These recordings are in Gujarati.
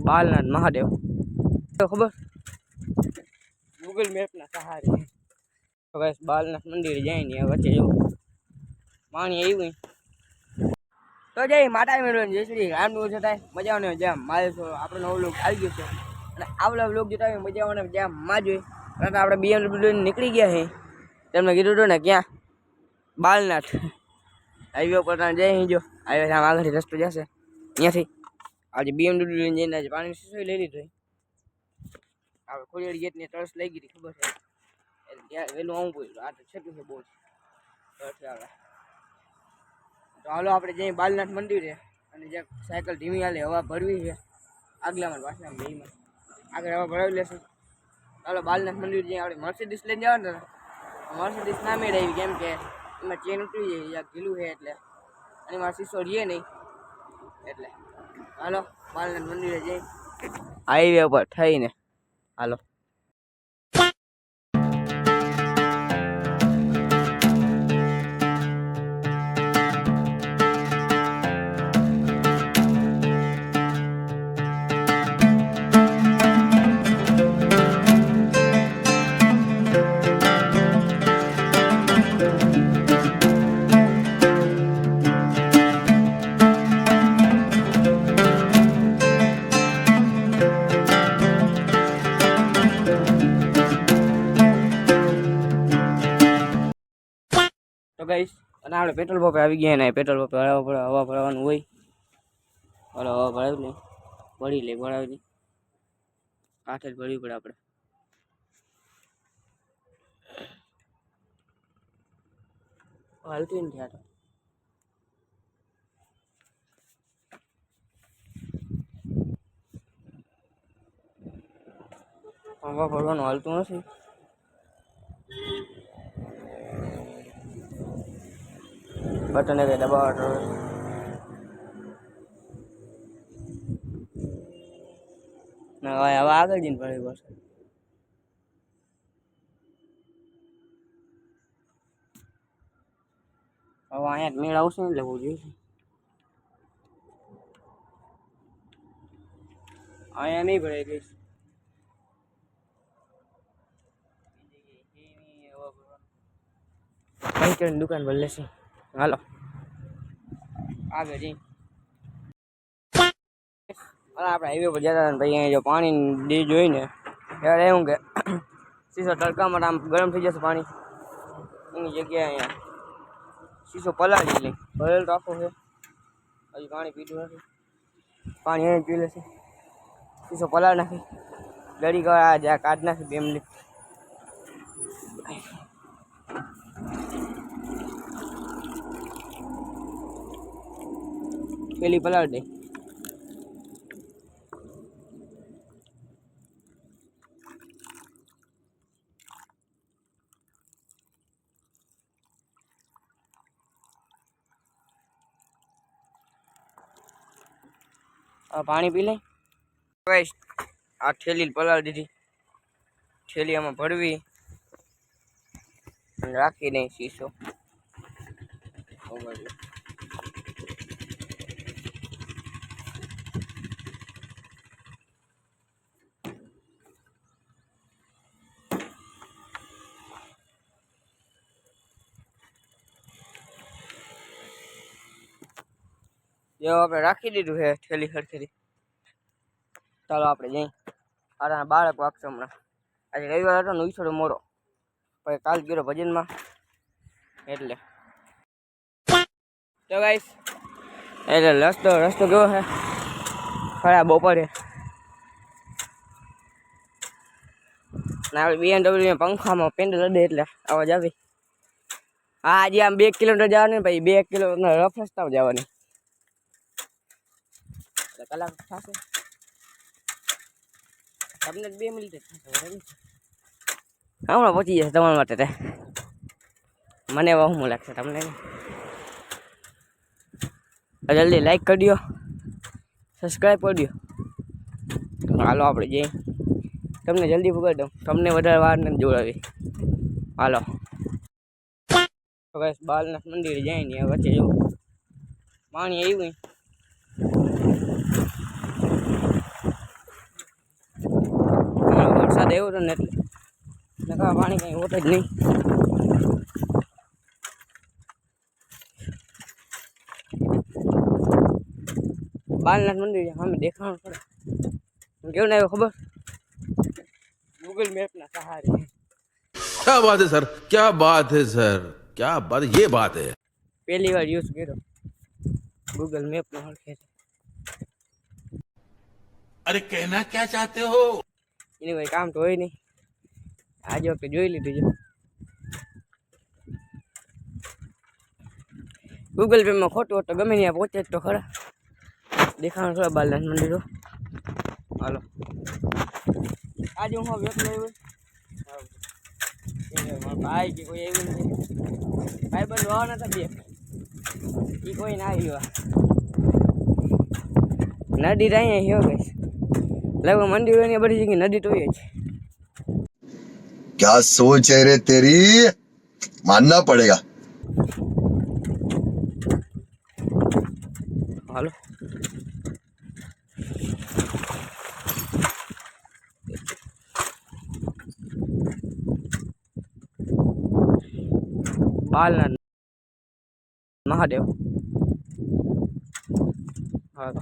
બાલનાથ મહાદેવ તો ખબર ગૂગલ મેપના સહારે તો ગાઈસ બાલનાથ મંદિર જાય ને વચ્ચે જો પાણી આવ્યું તો જઈ માતા મેળવે જય શ્રી રામનું જતા મજા આવે જેમ મારે આપણો નવો લોક આવી ગયો છે અને આવલા લોક જતા હોય મજા આવે જેમ માં જોઈએ કારણ આપણે BMW નીકળી ગયા છે તેમને કીધું હતું ને ક્યાં બાલનાથ હાઈવે પર જઈ જો હાઈવે આમ આગળથી રસ્તો જશે અહીંયાથી આજે BMW લઈને જઈને આજે પાણી શીશો લઈ લીધું આપણે ખોડિયાર ગેટની તરસ લઈ ગઈ ખબર છે ત્યાં વહેલું આવવું પડ્યું આ તો છેટું છે બહુ તો હાલો આપણે જઈએ બાલનાથ મંદિરે અને જે સાયકલ ધીમી હાલે હવા ભરવી છે આગલામાં પાછળમાં બેમાં આગળ હવા ભરાવી લેશું ચાલો બાલનાથ મંદિર જઈએ આપણે મર્સિડીસ લઈને જવાનું ને મર્સિડીસ ના મેળ આવી કેમ કે એમાં ચેન ઉતરી જાય યા ઢીલું છે એટલે અને એમાં શીશો રહીએ નહીં એટલે હાલો બાલનાથ મંદિરે જઈ હાઈવે ઉપર થઈને હાલો તો ગાઈસ અને આપણે પેટ્રોલ પંપે આવી ગયા ને પેટ્રોલ પંપે હવા ભરાવાનું હોય હલો હવા ભરાવી નહીં ભરાવી નહીં કાંઠે જ ભરવી પડે આપણે હાલતું નથી આ તો હવા ભરવાનું હાલતું નથી બટન કઈ દબાવટ હવે આગળ જઈને ભરી પડશે હવે અહીંયા મેળ આવશે ને લેવું જોઈએ અહીંયા નહીં ભરાઈ ગઈશ કઈ દુકાન પર લેશે હાલો આગળ જઈ આપણે હાઈવે પર જતા ને ભાઈ અહીંયા જો પાણી ડી જોઈ ને ત્યારે એવું કે શીશો તડકામાં આમ ગરમ થઈ જશે પાણી એની જગ્યાએ અહીંયા શીશો પલાળી લઈ ભરેલ રાખો છે હજી પાણી પીધું નથી પાણી અહીંયા પી લેશે શીશો પલાળી નાખી ગળી ગયા જ્યાં કાઢ નાખી 2 મિનિટ પેલી પલાળ દે પાણી પી લે આ થેલી પલાળી દીધી થેલી આમાં ભરવી અને રાખી દઈ શીશો જો આપણે રાખી દીધું છે થેલી ખડખેલી ચાલો આપણે જઈ આ બાળક વાગશે હમણાં આજે રવિવાર હતો ને થોડો મોડો પછી કાલ ગયો ભજનમાં એટલે તો ગાઈસ એટલે રસ્તો કેવો છે ખરાબ બપોરે ને આપણે BMW પંખામાં પેન્ડલ અડે એટલે અવાજ આવી હા આજે આમ 2 કિલોમીટર જવાનું પછી 2 કિલોમીટર રફ રસ્તા જવાની કલાક થશે તમને 2 મિનિટ જ થશે હમણાં પહોંચી જશે તમારા માટે મને વહમું લાગશે તમને જલ્દી લાઈક કરી દો સબસ્ક્રાઈબ કરી દો હાલો આપણે જઈએ તમને જલ્દી પકડી દઉં તમને વધારે વાર નથી જોડાવી હાલો બસ બાલનાથ મંદિર જાય ને વચ્ચે જો પાણી આવ્યું વરસાદ આવ્યો હતો ને એટલે નકા પાણી કંઈ હોત જ નહીં. બાલનાથ મંદિર સામે દેખાણું પડે કેવું ના આવ્યો ખબર ગૂગલ મેપના સહારે. क्या बात है सर, क्या बात है सर, क्या बात, ये बात है. પહેલી વાર યુઝ કર્યો ગૂગલ મેપનો હરખે. अरे कहना क्या चाहते हो? એની કોઈ કામ તો હોય નહીં. આજે વખતે જોઈ લીધું છે. ગૂગલ પેમાં ખોટું હોય તો ગમે ત્યાં પહોંચે જ તો ખરા. દેખાણું થોડા બાલનાથ મંદિરો. હાલો આજે હું હવે એકલો આવ્યો. ભાઈ કે કોઈ આવ્યું નથી. ભાઈ બંધ હોવા નતા બે એ કોઈ ના આવ્યું. નદી તો અહીંયા ગઈ લગભગ મંદિરો ની બધી જગ્યાએ નદી તો હોય જ. क्या सोच है रे तेरी, मानना पड़ेगा. હાલો બાલનાથ મહાદેવ. હાલો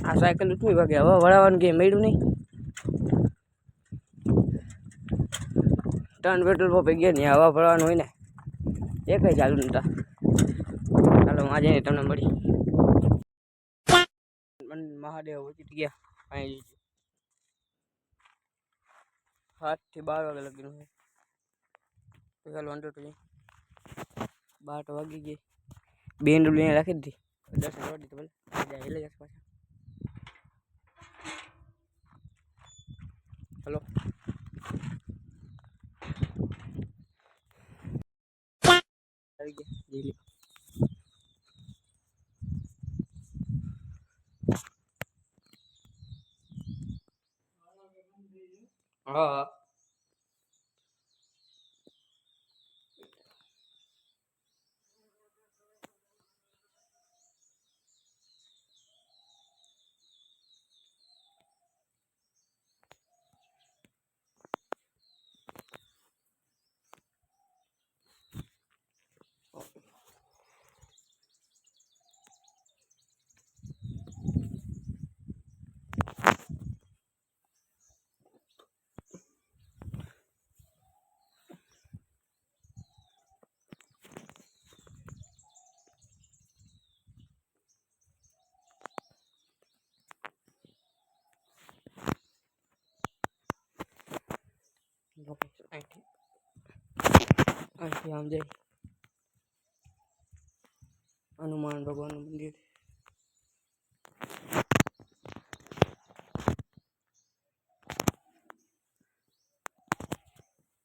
આ સાયકલ ઉઠવી વાગે હવે વળાવવાનું કે મળ્યું નહીં. ટર્ન પેટ્રોલ પંપે ગયા ને હવા ભરવાનું હોય ને એ કઈ ચાલુ નતા. ચાલો આજે તમને મળી મહાદેવ પહોંચી ગયા. અહીં 7 થી 12 વાગે લગીનું છે. ચાલો વાંધો તો 12 વાગી ગઈ. બેન ડુલી રાખી દીધી. દર્શન કરી દીધું ભલે હેલે જશે પાછા. હલો આવી ગયા જીલી. હા અહીંથી આમ જાય હનુમાન ભગવાનનું મંદિર.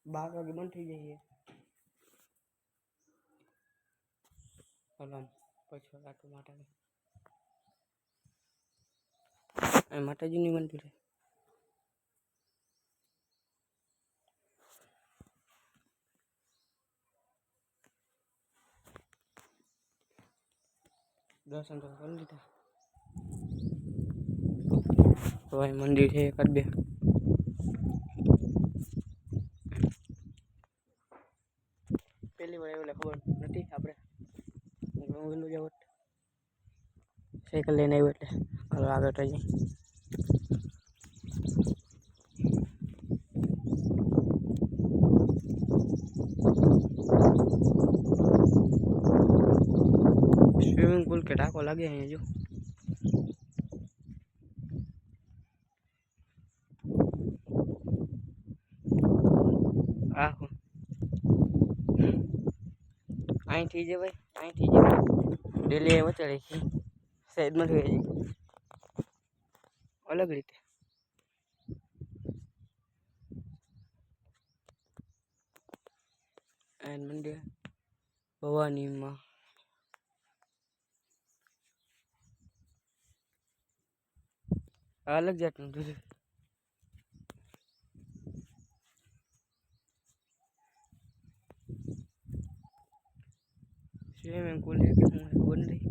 બાર વાગે બંધ થઈ જાય. હલામ પછી આટલું માતાજીની મંદિર છે. દર્શન તો કરી લીધા. તો અહીં મંદિર છે એકાદ બે. પહેલી વાર એવું ખબર નથી આપણે વહેલું જવું સાયકલ લઈને આવ્યું એટલે હાલો આગળ તો જઈએ. સ્વિમિંગ પુલ કે ટાંકો લાગે અહીંયા જો. આહો અહીંથી જવાય અહીંથી જવાય. ડેલી વચાડે છે સાઈડમાં થઈ જાય અલગ રીતે. મંદિર ભવાનીમાં અલગ જાતનું હતું. સ્વિમિંગ પુલ છે કે હું ખબર નથી.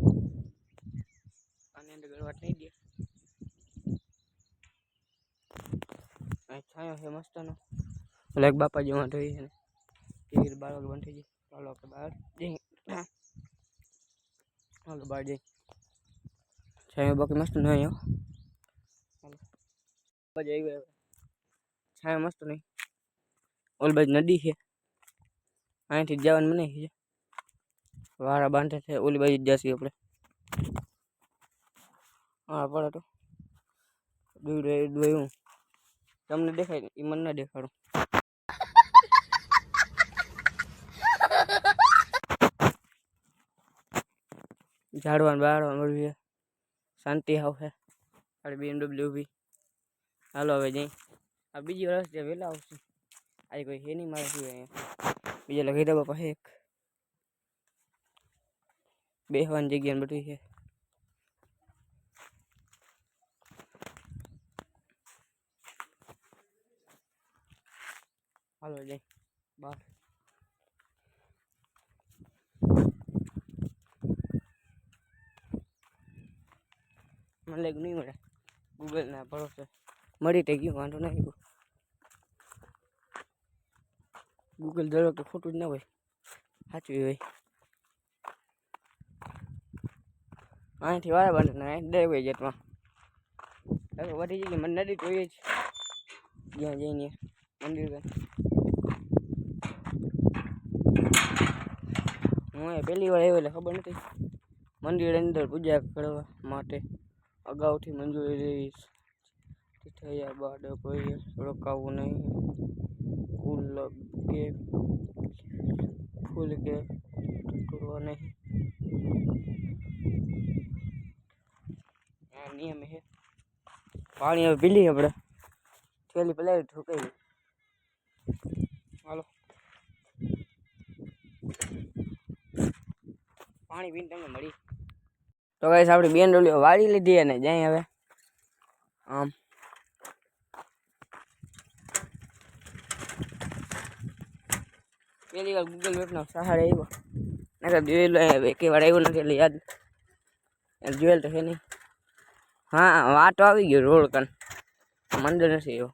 આની અંદર ગળવાટ નહીં દે. આ છાંયો છે મસ્તનો ઓલા એક બાપા જેવા થઈ છે ને ટીવી 12 વાગે બંધ થઈ જાય ચાલો આપણે બહાર જઈએ હાલો બહાર જઈએ છાંયો બાકી મસ્ત ન આવ્યો હાલો બાજુ આવી ગયો છાંયો મસ્ત નહીં ઓલી બાજુ નદી છે અહીંથી જવાનું મને છે વારા બાંધે છે ઓલી બાજુ જ જશે આપણે હા પડે તો દોડ્યું તમને દેખાય એ મને ના દેખાડું ઝાડવાનું બાળવાનું મળ્યું છે શાંતિ આવશે આપણી BMW બી હાલો હવે જઈ આ બીજી વર્ષ જે વહેલા આવશે આજે કોઈ છે નહીં મારે શું અહીંયા બીજા લખી દે બાપા એક બેસવાની જગ્યા બધું છે હાલો જઈ બહાર મને લાગ્યું નહીં મળે ગૂગલ ના ભરોસે મળી તો ગયું વાંધો નહીં ગૂગલ દરેક તો ખોટું જ ના હોય સાચું હોય અહીંથી વારા બાંધે ને અહીં દરેક હોય જેટમાં વધી જઈએ મને નદી જોઈએ જ જ્યાં જઈને મંદિર હું પહેલી વાર આવ્યો એટલે ખબર નથી મંદિર અંદર પૂજા કરવા માટે અગાઉથી મંજૂરી લેવી થયા બાદ કોઈ રોકાવું નહીં ફૂલ કે તોડવા નહીં નિયમ છે પાણી હવે પીલી આપણે થેલી પલાવી ઠોકાઈ હાલો પાણી પીને તમને મળી તો ગાઈસ આપણે BMW વાળી લીધી અને જાય હવે આમ પહેલી વાર ગૂગલ મેપનો સહારો આવ્યો નકર જોયેલો એકે વાર આવ્યો નથી એટલે યાદ જોયેલ તો છે નહીં હા વાટો આવી ગયો રોડ કન મંદિર નથી એવો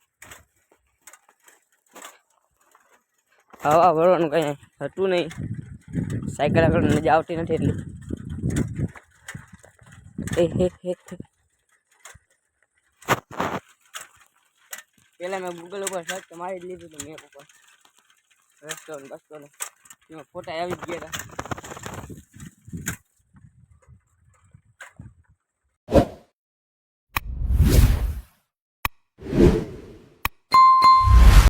હવા ભરવાનું કંઈ હતું નહીં સાયકલ આગળ મજા આવતી નથી એટલી પેલા મેં ગૂગલ ઉપર સર્ચ મારી જ લીધું હતું મેપ ઉપર રસ્તો બસ્તો એમાં ફોટા આવી જ ગયા હતા